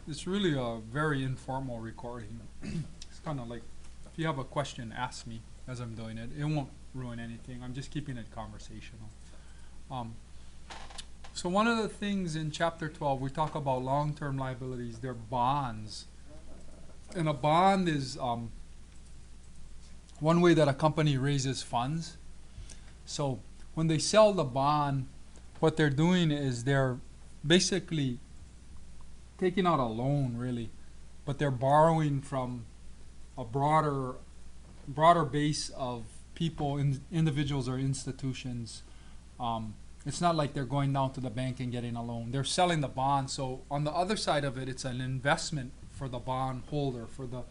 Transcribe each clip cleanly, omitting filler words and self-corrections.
It's really a very informal recording. It's kind of like, if you have a question, ask me as I'm doing it. It won't ruin anything. I'm just keeping it conversational. Um, so one of the things in Chapter 12, we talk about long-term liabilities. They're bonds. And a bond is one way that a company raises funds. So when they sell the bond, what they're doing is they're basically taking out a loan, really, but they're borrowing from a broader base of people, individuals or institutions. It's not like they're going down to the bank and getting a loan. They're selling the bond. So on the other side of it, it's an investment for the bond holder, for the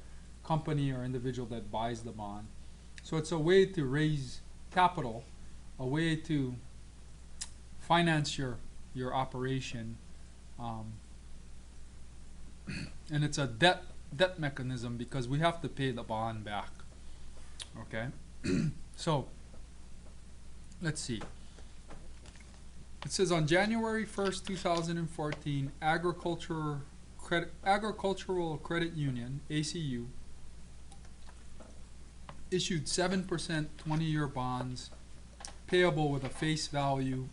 company or individual that buys the bond. So it's a way to raise capital, a way to finance your operation, and it's a debt mechanism because we have to pay the bond back. Okay, so let's see. It says on January 1st, 2014, Agricultural Credit Union (ACU) issued 7% 20-year bonds payable with a face value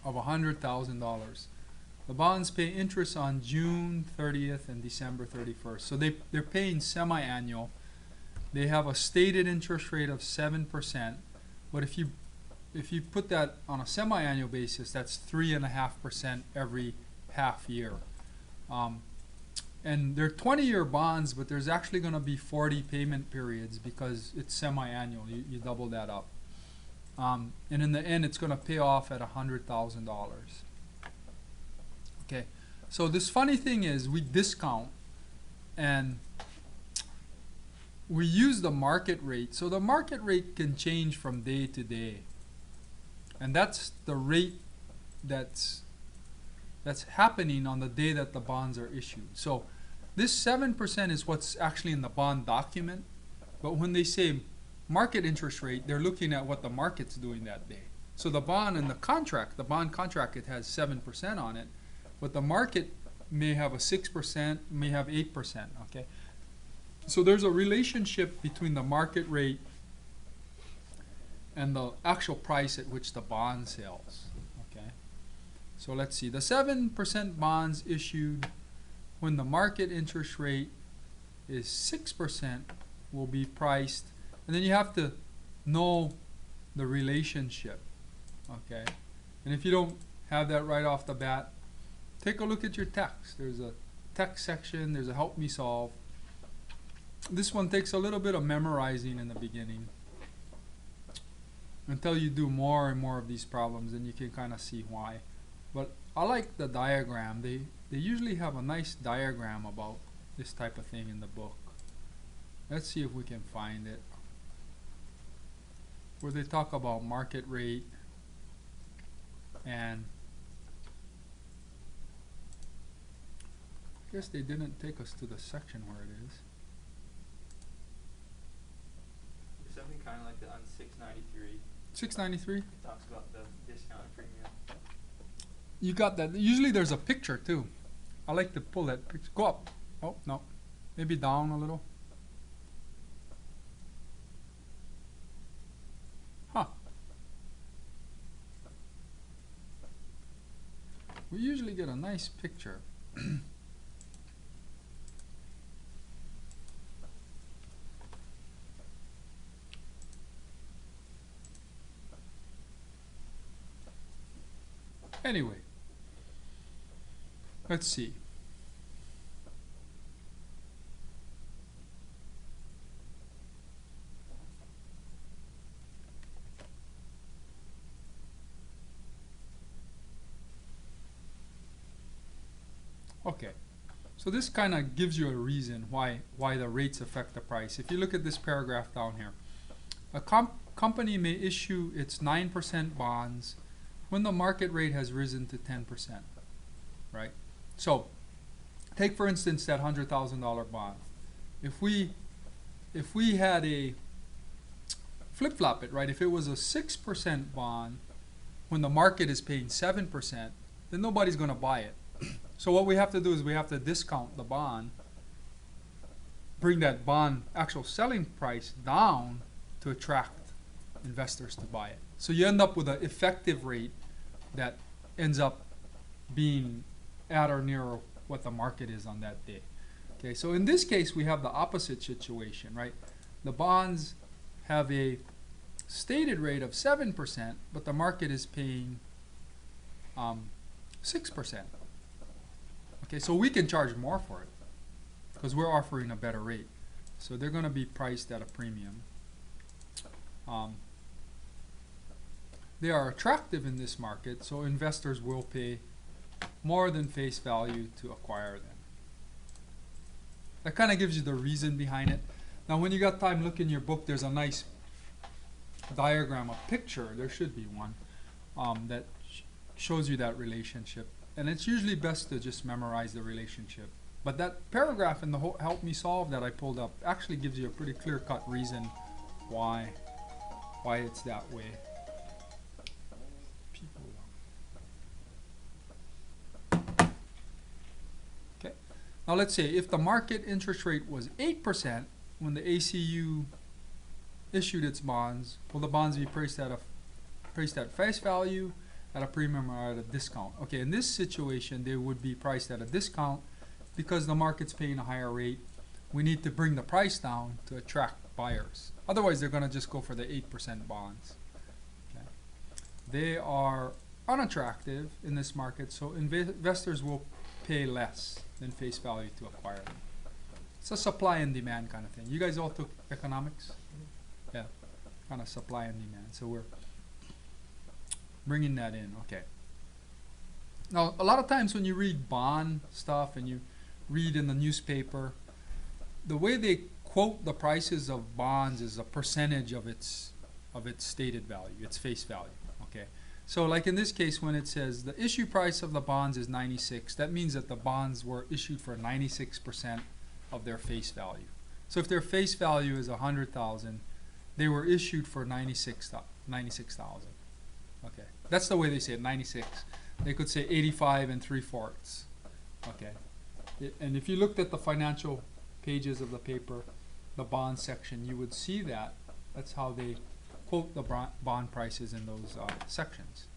of $100,000. The bonds pay interest on June 30th and December 31st. So they're paying semi-annual. They have a stated interest rate of 7%, but if you put that on a semi-annual basis, that's 3.5% every half year. And they're 20-year bonds, but there's actually going to be 40 payment periods because it's semi-annual. You double that up. And in the end, it's going to pay off at $100,000. Okay, so this funny thing is we discount and we use the market rate. So the market rate can change from day to day. And that's the rate that's happening on the day that the bonds are issued. So this 7% is what's actually in the bond document. But when they say market interest rate, they're looking at what the market's doing that day. So the bond and the contract, the bond contract, it has 7% on it, but the market may have a 6%, may have 8%. Okay, so there's a relationship between the market rate and the actual price at which the bond sells. Okay, so let's see. The 7% bonds issued when the market interest rate is 6% will be priced. And then you have to know the relationship, okay? And if you don't have that right off the bat, take a look at your text. There's a text section, there's a help me solve. This one takes a little bit of memorizing in the beginning until you do more and more of these problems, and you can kind of see why. But I like the diagram. They usually have a nice diagram about this type of thing in the book. Let's see if we can find it, where they talk about market rate and I guess they didn't take us to the section where it is. There's something kind of like that on 693. 693? It talks about the discount premium. You got that. Usually there's a picture too. I like to pull that picture. Go up. Oh, no. Maybe down a little. Huh. We usually get a nice picture. Anyway, let's see. Okay, so this kind of gives you a reason why the rates affect the price. If you look at this paragraph down here, a company may issue its 9% bonds when the market rate has risen to 10%, right? So, take for instance that $100,000 bond. If we had a flip-flop it, right? If it was a 6% bond when the market is paying 7%, then nobody's going to buy it. So what we have to do is we have to discount the bond, bring that bond actual selling price down to attract investors to buy it. So you end up with an effective rate that ends up being at or near what the market is on that day. Okay, so in this case we have the opposite situation, right? The bonds have a stated rate of 7%, but the market is paying 6%. Okay, so we can charge more for it because we're offering a better rate. So they're going to be priced at a premium. They are attractive in this market, so investors will pay more than face value to acquire them. That kind of gives you the reason behind it. Now when you got time, look in your book, there's a nice diagram, a picture, there should be one, that shows you that relationship. And it's usually best to just memorize the relationship. But that paragraph in the whole Help Me Solve that I pulled up actually gives you a pretty clear-cut reason why it's that way. Okay. Now let's say if the market interest rate was 8% when the ACU issued its bonds, will the bonds be priced at face value, at a premium, or at a discount? Okay, in this situation they would be priced at a discount because the market's paying a higher rate. We need to bring the price down to attract buyers. Otherwise they're going to just go for the 8% bonds. Okay. They are unattractive in this market, so investors will pay less than face value to acquire them. It's a supply and demand kind of thing. You guys all took economics? Yeah, kind of supply and demand. So we're bringing that in. Okay. Now, a lot of times when you read bond stuff and you read in the newspaper, the way they quote the prices of bonds is a percentage of its stated value, its face value. Okay. So like in this case, when it says the issue price of the bonds is 96, that means that the bonds were issued for 96% of their face value. So if their face value is 100,000, they were issued for 96,000. Okay, that's the way they say it, 96. They could say 85 3/4. Okay, and if you looked at the financial pages of the paper, the bond section, you would see that. That's how they quote the bond prices in those sections.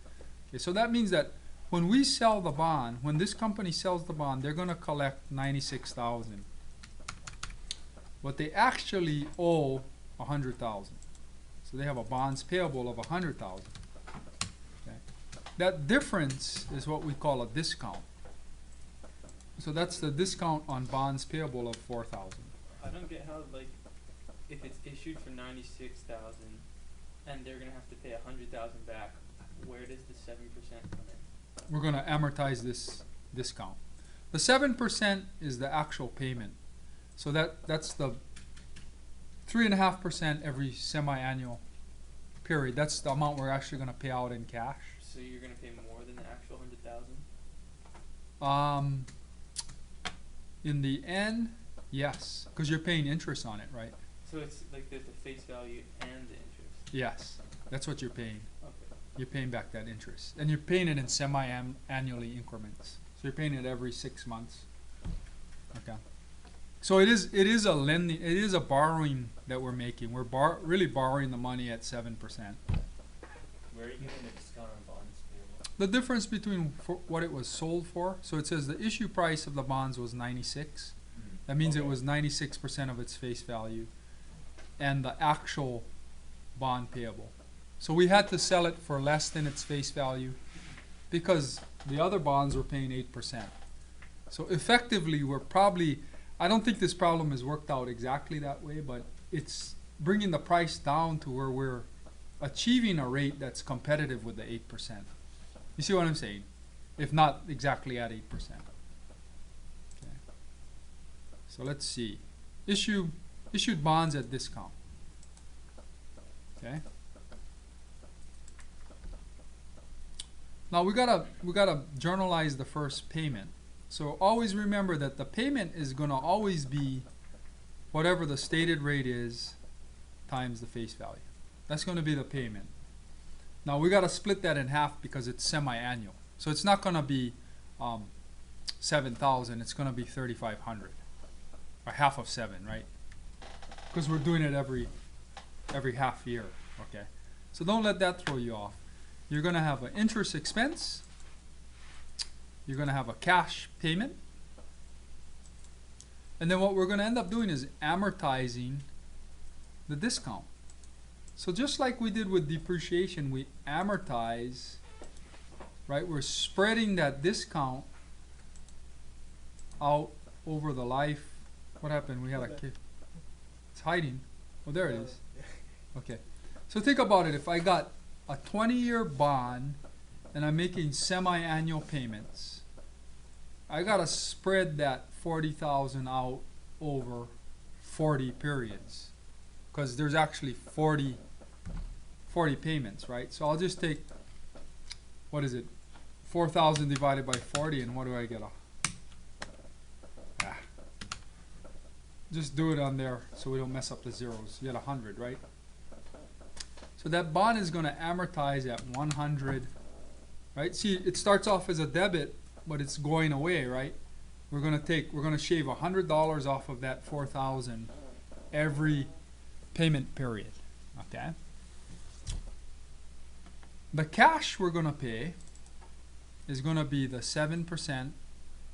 Okay, so that means that when we sell the bond, when this company sells the bond, they're going to collect 96,000. But they actually owe 100,000. So they have a bonds payable of 100,000. Okay. That difference is what we call a discount. So that's the discount on bonds payable of 4,000. I don't get how, like, if it's issued for 96,000 and they're gonna have to pay 100,000 back, where does the 7% come in? We're going to amortize this discount. The 7% is the actual payment. So that's the 3.5% every semi-annual period. That's the amount we're actually going to pay out in cash. So you're gonna pay more than the actual 100,000? In the end, yes, because you're paying interest on it, right? So it's like there's the face value and the interest. Yes, that's what you're paying. Okay. You're paying back that interest, and you're paying it in semi-annually increments. So you're paying it every 6 months. Okay. So it is a lending, it is a borrowing that we're making. We're really borrowing the money at 7%. Where are you getting the discount on bonds payable? The difference between what it was sold for, so it says the issue price of the bonds was 96. That means it was 96% of its face value, and the actual bond payable. So we had to sell it for less than its face value because the other bonds were paying 8%. So effectively, we're probably, I don't think this problem is worked out exactly that way, but it's bringing the price down to where we're achieving a rate that's competitive with the 8%. You see what I'm saying? If not exactly at 8%. Okay. So let's see. Issued bonds at discount. Okay. Now we gotta journalize the first payment. So always remember that the payment is going to always be whatever the stated rate is times the face value. That's going to be the payment. Now we got to split that in half because it's semi-annual. So it's not going to be 7,000, it's going to be 3,500, or half of 7, right? Because we're doing it every half year. Okay, so don't let that throw you off. You're going to have an interest expense. You're going to have a cash payment. And then what we're going to end up doing is amortizing the discount. So just like we did with depreciation, we amortize, right? We're spreading that discount out over the life. What happened? We had a kid. It's hiding. Oh, there it is. Okay. So think about it. If I got a 20-year bond and I'm making semi-annual payments, I got to spread that 40,000 out over 40 periods, because there's actually 40 payments, right? So I'll just take, what is it, 4,000 divided by 40, and what do I get? Just do it on there so we don't mess up the zeros. You get 100, right? So that bond is going to amortize at 100, right? See, it starts off as a debit, but it's going away, right? We're going to shave $100 off of that 4,000 every payment period, okay? The cash we're going to pay is going to be the 7%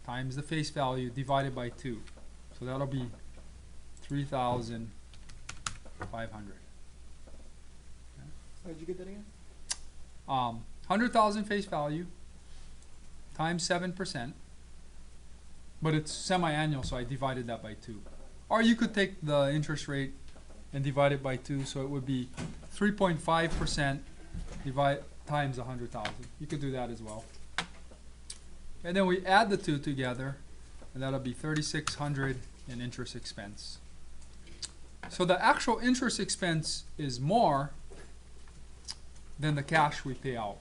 times the face value divided by 2. So that'll be 3,500. How'd you get that again? 100,000 face value times 7%, but it's semi-annual, so I divided that by 2. Or you could take the interest rate and divide it by 2, so it would be 3.5% times 100,000. You could do that as well. And then we add the two together, and that'll be 3,600 in interest expense. So the actual interest expense is more than the cash we pay out,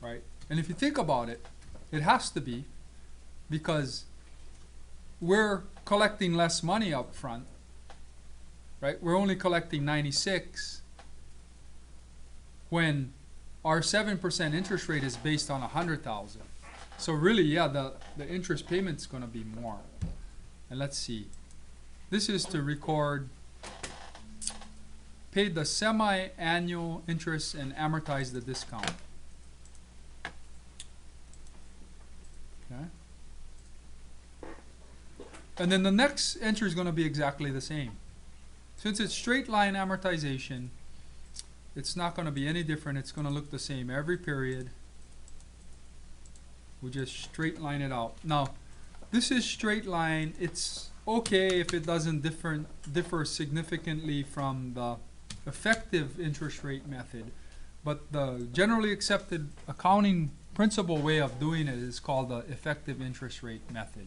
right? And if you think about it, it has to be, because we're collecting less money up front, right? We're only collecting 96 when our 7% interest rate is based on 100,000. So really, yeah, the interest payment's going to be more. And let's see. This is to record paid the semi-annual interest and amortize the discount. Okay. And then the next entry is going to be exactly the same. Since it's straight line amortization, it's not going to be any different. It's going to look the same every period. We just straight line it out. Now, this is straight line. It's okay if it doesn't differ significantly from the effective interest rate method, but the generally accepted accounting principle way of doing it is called the effective interest rate method.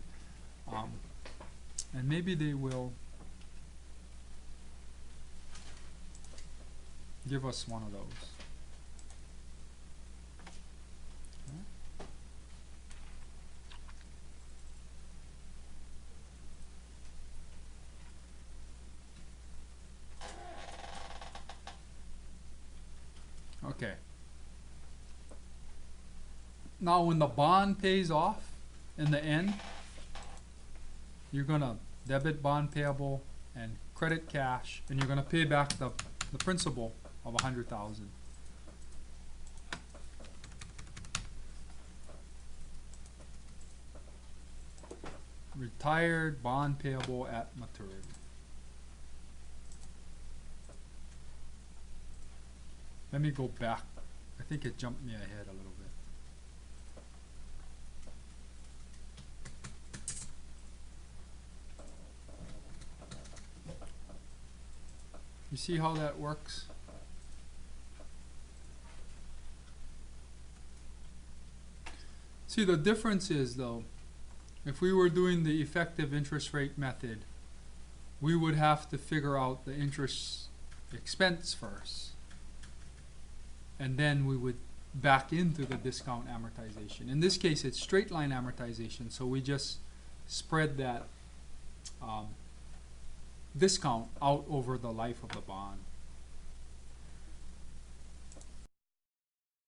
And maybe they will give us one of those. Okay. Now when the bond pays off in the end, you're going to debit bond payable and credit cash, and you're going to pay back the principal of 100,000. Retired bond payable at maturity. Let me go back. I think it jumped me ahead a little bit. You see how that works? See, the difference is, though, if we were doing the effective interest rate method, we would have to figure out the interest expense first, and then we would back into the discount amortization. In this case, it's straight line amortization, so we just spread that discount out over the life of the bond.